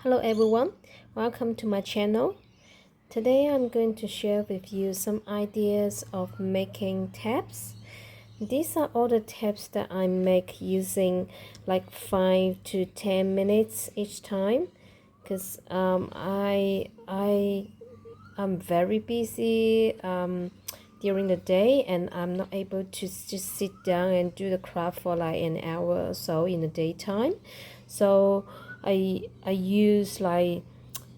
Hello everyone, welcome to my channel. Today I'm going to share with you some ideas of making tabs. These are all the tabs that I make using like 5 to 10 minutes each time because I'm very busy during the day and I'm not able to just sit down and do the craft for like an hour or so in the daytime. So I use like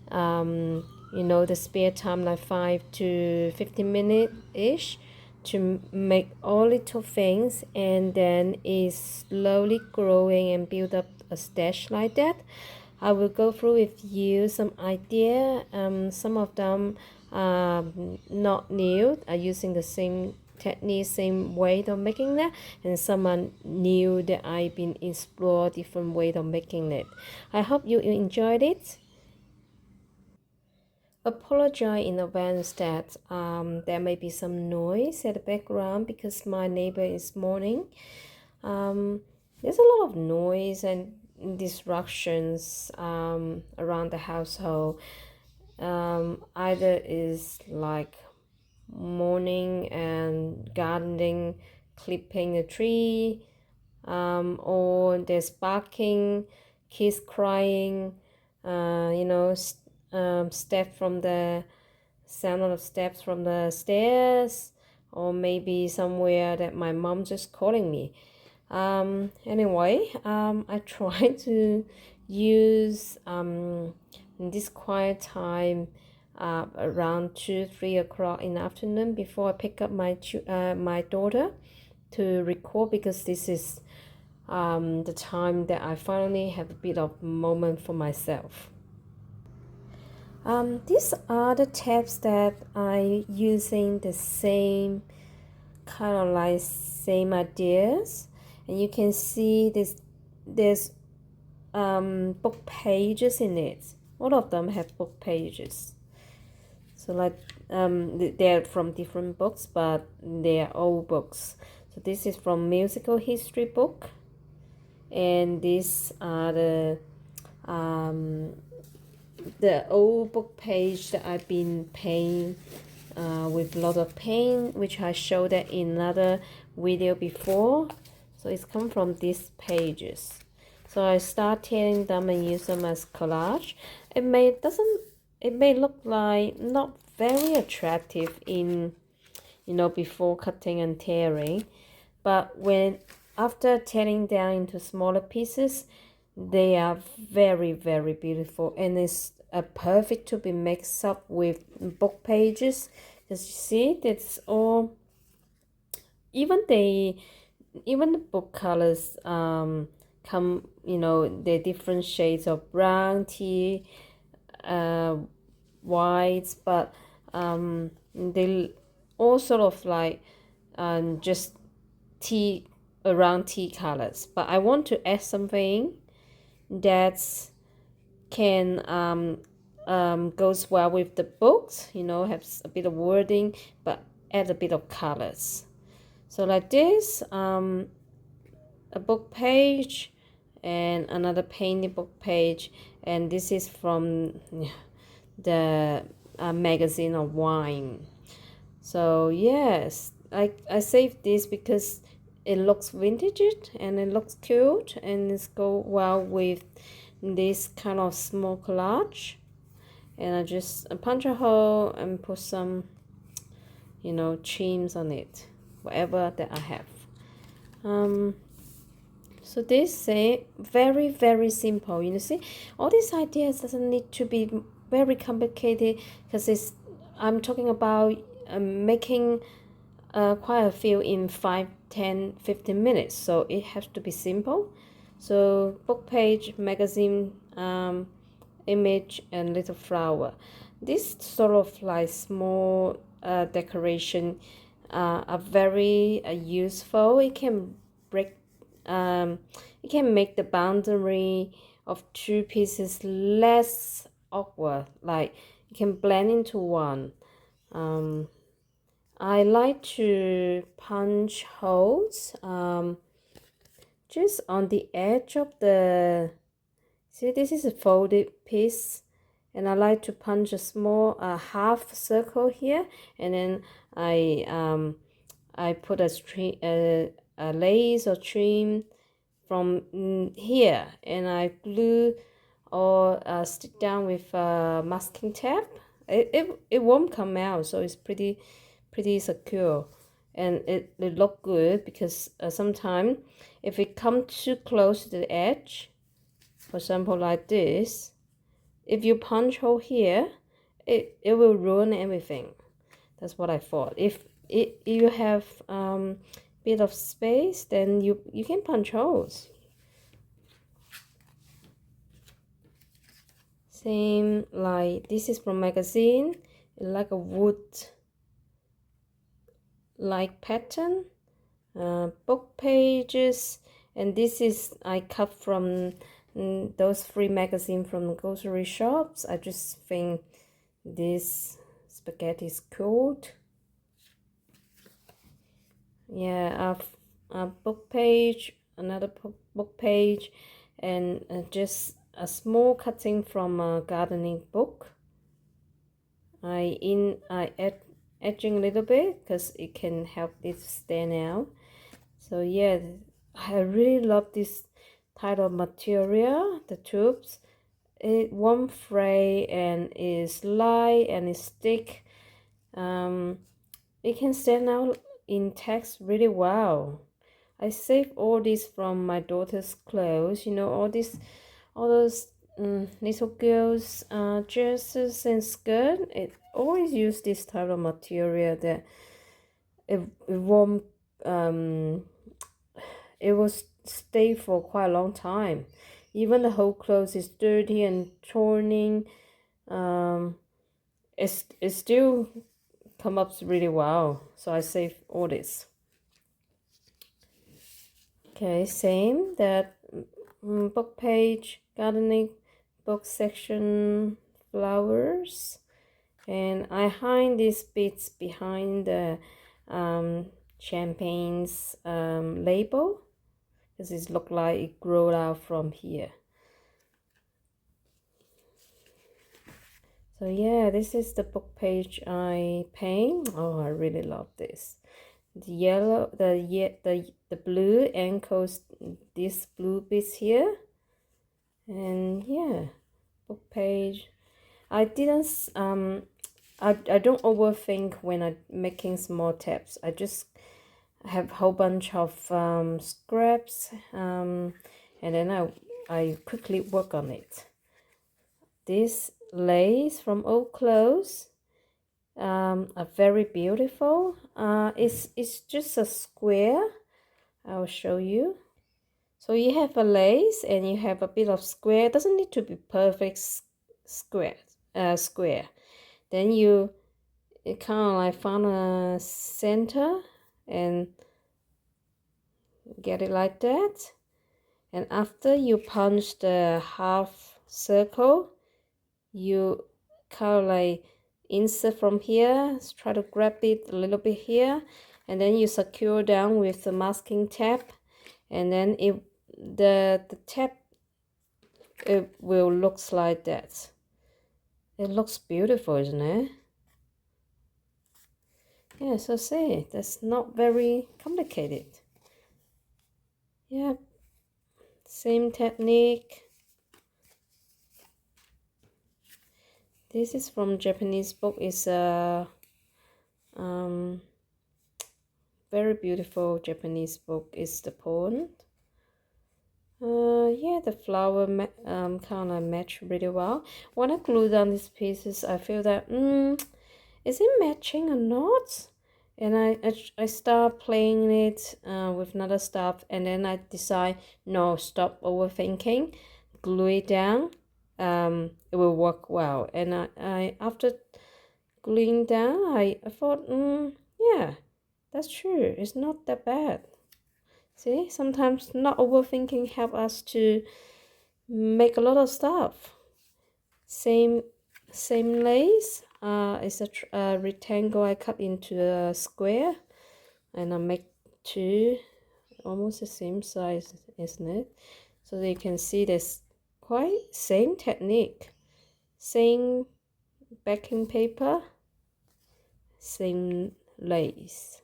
the spare time like 5 to 15 minutes ish to make all little things, and then it's slowly growing and build up a stash like that. I will go through with you some idea. Some of them are not new, are using the same technique, same way of making that, and some are new that I've been explore different way of making it. I hope you enjoyed it. Apologize in advance that there may be some noise at the background because my neighbor is mourning. There's a lot of noise and disruptions around the household. Either is like mourning and gardening, clipping a tree, or there's barking, kids crying, step from the sound of steps from the stairs, or maybe somewhere that my mom just calling me. Anyway, I try to use this quiet time around 2-3 o'clock in the afternoon before I pick up my daughter to record, because this is the time that I finally have a bit of moment for myself. These are the tabs that I using the same kind of like same ideas, and you can see there's book pages in it. All of them have book pages. So like they're from different books, but they're old books. So this is from musical history book, and these are the old book page that I've been painting with a lot of paint, which I showed that in another video before. So it's come from these pages. So I start tearing them and use them as collage. It may look like not very attractive in before cutting and tearing, but when after tearing down into smaller pieces, they are very, very beautiful, and it's perfect to be mixed up with book pages. Because you see, that's all. Even the book colors come. They're different shades of brown, tea, whites, but they all sort of like just tea around tea colors. But I want to add something that can goes well with the books, has a bit of wording but add a bit of colors. So like this, a book page and another painted book page, and this is from the magazine of wine. So yes, I saved this because it looks vintage and it looks cute, and it's go well with this kind of small collage. And I just punch a hole and put some trims on it, whatever that I have. So this say very, very simple. See, all these ideas doesn't need to be very complicated, because I'm talking about making quite a few in 5, 10, 15 minutes. So it has to be simple. So book page, magazine, image, and little flower. This sort of like small decoration are very useful. It can make the boundary of two pieces less awkward. Like it can blend into one. I like to punch holes just on the edge of the See, this is a folded piece, and I like to punch a small half circle here, and then I put a lace or trim from here, and I glue or stick down with masking tape. It won't come out, so it's pretty secure, and it look good because sometimes if it comes too close to the edge, for example like this, if you punch hole here, it will ruin everything. That's what I thought. If you have bit of space, then you can punch holes. Same like this is from magazine, like a wood like pattern, book pages, and this is I cut from those free magazine from the grocery shops. I just think this spaghetti is cool. Yeah, a book page, another book page, and just a small cutting from a gardening book. I add edging a little bit because it can help it stand out. So yeah, I really love this type of material, the tubes. It won't fray and is light and is thick. It can stand out in text really well. I saved all this from my daughter's clothes, you know, all those little girls dresses and skirt. It always use this type of material that it won't it will stay for quite a long time. Even the whole clothes is dirty and torn, it still come up really well. So I save all this. Okay, same that book page, gardening book section, flowers, and I hide these bits behind the champagne's label because it look like it grew out from here. So yeah, this is the book page I paint. Oh, I really love this. The yellow, the blue encores this blue bits here, and yeah, book page. I didn't I don't overthink when I'm making small tabs. I just have a whole bunch of scraps, and then I quickly work on it. This lace from old clothes are very beautiful. It's just a square. I'll show you. So you have a lace and you have a bit of square. It doesn't need to be perfect square. Then you kind of like find a center and get it like that. And after you punch the half circle, you kind of like insert from here, try to grab it a little bit here, and then you secure down with the masking tape, and then the tape, it will looks like that. It looks beautiful, isn't it? Yeah, so see, that's not very complicated. Yeah, same technique. This is from Japanese book. It's a very beautiful Japanese book. It's the poem. Yeah, the flower kind of match really well. When I glue down these pieces, I feel that is it matching or not? And I start playing it with another stuff, and then I decide no, stop overthinking, glue it down. It will work well. And I after gluing down, I thought yeah, that's true. It's not that bad. See, sometimes not overthinking help us to make a lot of stuff. Same lace. It's a rectangle I cut into a square, and I make two almost the same size, isn't it? So that you can see there's quite same technique, same backing paper, same lace.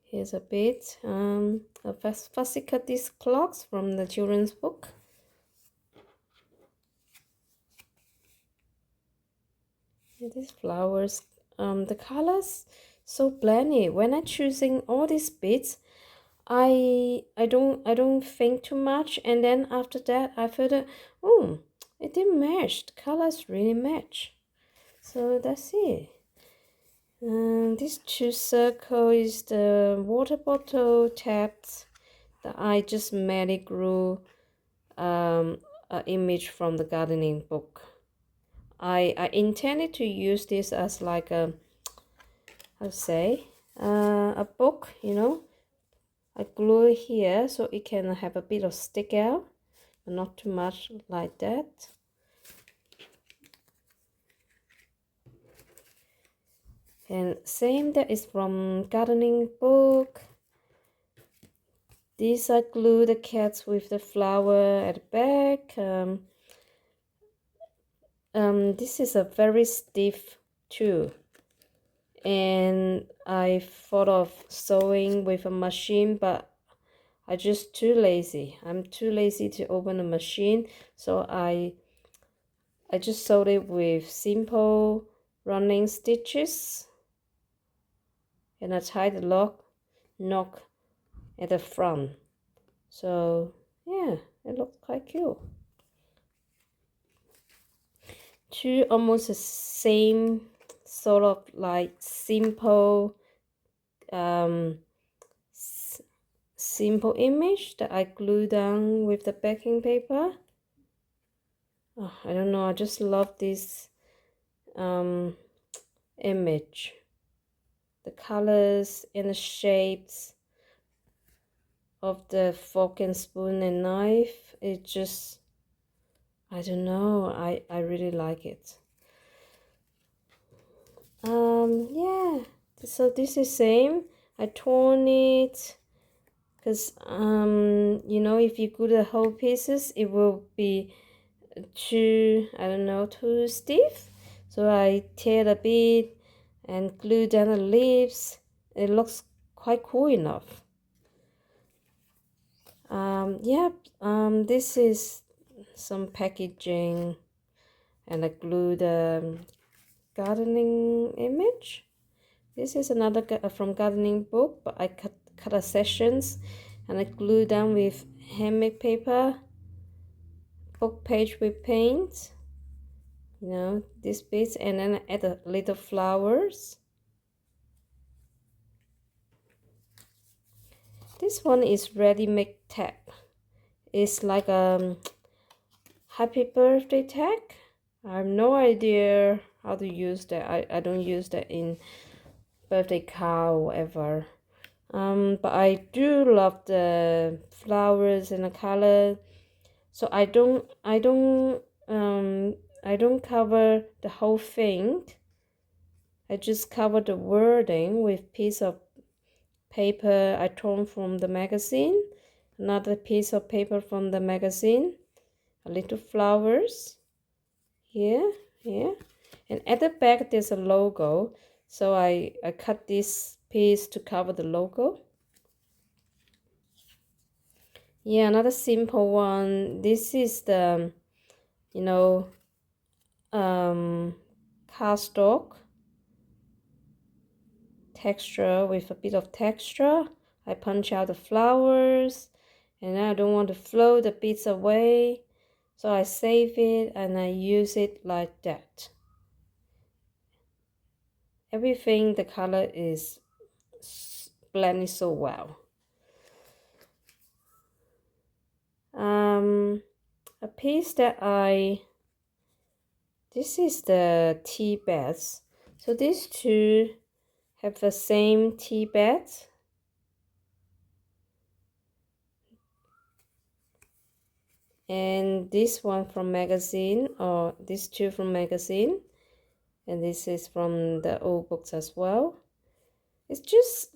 Here's a bit of fussy cut these clocks from the children's book. And these flowers, the colors so blended. When I'm choosing all these bits, I don't think too much, and then after that I feel that it didn't match. The colors really match. So that's it. This 2 circle is the water bottle taps that I just merely grew an image from the gardening book. I intended to use this as like a, I'd say, a book, you know. I glue it here so it can have a bit of stick out, but not too much like that. And same, that is from gardening book. These I glue the cats with the flower at the back. This is a very stiff too, and I thought of sewing with a machine, but I just too lazy. I'm too lazy to open a machine, so I just sewed it with simple running stitches, and I tied the knock at the front. So yeah, it looks quite cute. Two almost the same sort of like simple simple image that I glue down with the backing paper. Oh, I don't know, I just love this image, the colors and the shapes of the fork and spoon and knife. It just, I don't know, I really like it. Yeah, so this is same. I torn it because you know, if you glue the whole pieces it will be too, I don't know, too stiff. So I tear a bit and glue down the leaves. It looks quite cool enough. This is some packaging, and I glue the gardening image. This is another from gardening book, but I cut a sections and I glue down with handmade paper, book page with paint, you know, these bits, and then I add a little flowers. This one is ready-made tag. It's like a happy birthday tag. I have no idea how to use that. I don't use that in birthday card or whatever. But I do love the flowers and the color. So I don't cover the whole thing. I just cover the wording with piece of paper I torn from the magazine, another piece of paper from the magazine, a little flowers here, and at the back there's a logo, so I cut this piece to cover the logo. Yeah, another simple one. This is the, you know, cardstock texture with a bit of texture. I punch out the flowers, and I don't want to throw the bits away, so I save it and I use it like that. Everything, the color is blending so well. A piece that this is the tea bags. So these two have the same tea bags. And this one from magazine, or these two from magazine, and this is from the old books as well. It's just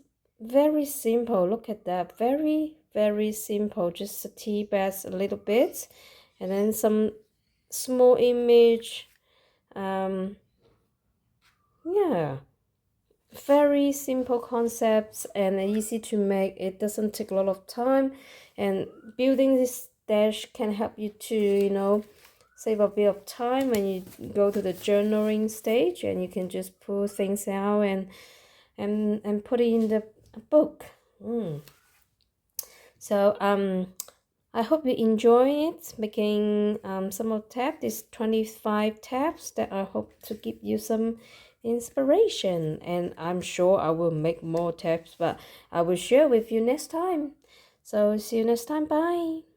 very simple. Look at that. Very, very simple. Just a tea bag a little bit, and then some small image. Yeah, very simple concepts and easy to make. It doesn't take a lot of time, and building this stash can help you to, save a bit of time when you go to the journaling stage, and you can just pull things out and put it in the book. So I hope you enjoy it, making some of tabs, these 25 tabs that I hope to give you some inspiration. And I'm sure I will make more tabs, but I will share with you next time. So see you next time. Bye.